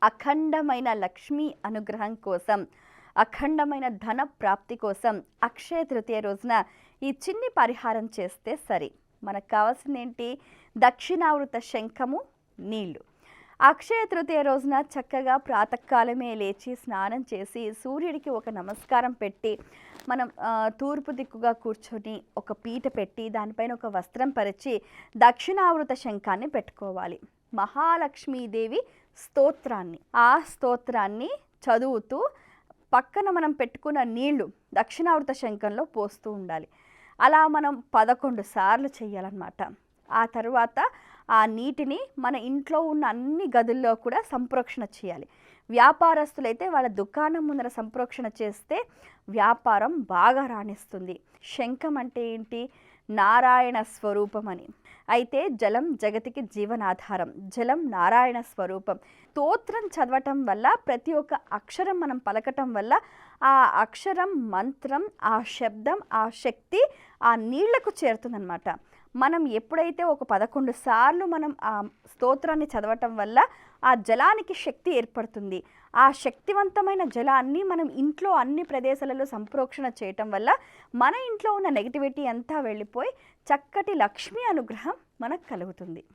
అఖండమైన లక్ష్మీ అనుగ్రహం కోసం, అఖండమైన ధన ప్రాప్తి కోసం అక్షయ తృతీయ రోజున ఈ చిన్ని పరిహారం చేస్తే సరి. మనకు కావాల్సింది ఏంటి? దక్షిణావృత శంఖము, నీళ్లు. అక్షయ తృతీయ రోజున చక్కగా ప్రాతకాలమే లేచి స్నానం చేసి సూర్యుడికి ఒక నమస్కారం పెట్టి మనం తూర్పు దిక్కుగా కూర్చొని ఒక పీట పెట్టి దానిపైన ఒక వస్త్రం పరిచి దక్షిణావృత శంఖాన్ని పెట్టుకోవాలి. మహాలక్ష్మీదేవి స్తోత్రాన్ని, ఆ స్తోత్రాన్ని చదువుతూ పక్కన మనం పెట్టుకున్న నీళ్లు దక్షిణావృత శంఖంలో పోస్తూ ఉండాలి. అలా మనం 11 సార్లు చేయాలన్నమాట. ఆ తర్వాత ఆ నీటిని మన ఇంట్లో ఉన్న అన్ని గదుల్లో కూడా సంప్రోక్షణ చేయాలి. వ్యాపారస్తులైతే వాళ్ళ దుకాణం ముందర సంప్రోక్షణ చేస్తే వ్యాపారం బాగా రాణిస్తుంది. శంఖం అంటే ఏంటి? నారాయణ స్వరూపం అని. అయితే జలం జగతికి జీవనాధారం, జలం నారాయణ స్వరూపం. స్తోత్రం చదవటం వల్ల, ప్రతి ఒక్క అక్షరం మనం పలకటం వల్ల ఆ అక్షరం, మంత్రం, ఆ శబ్దం, ఆ శక్తి ఆ నీళ్లకు చేరుతుందన్నమాట. మనం ఎప్పుడైతే ఒక 11 సార్లు మనం ఆ స్తోత్రాన్ని చదవటం వల్ల ఆ జలానికి శక్తి ఏర్పడుతుంది. ఆ శక్తివంతమైన జలాన్ని మనం ఇంట్లో అన్ని ప్రదేశాలలో సంప్రోక్షణ చేయటం వల్ల మన ఇంట్లో ఉన్న నెగిటివిటీ అంతా వెళ్ళిపోయి చక్కటి లక్ష్మీ అనుగ్రహం మనకు కలుగుతుంది.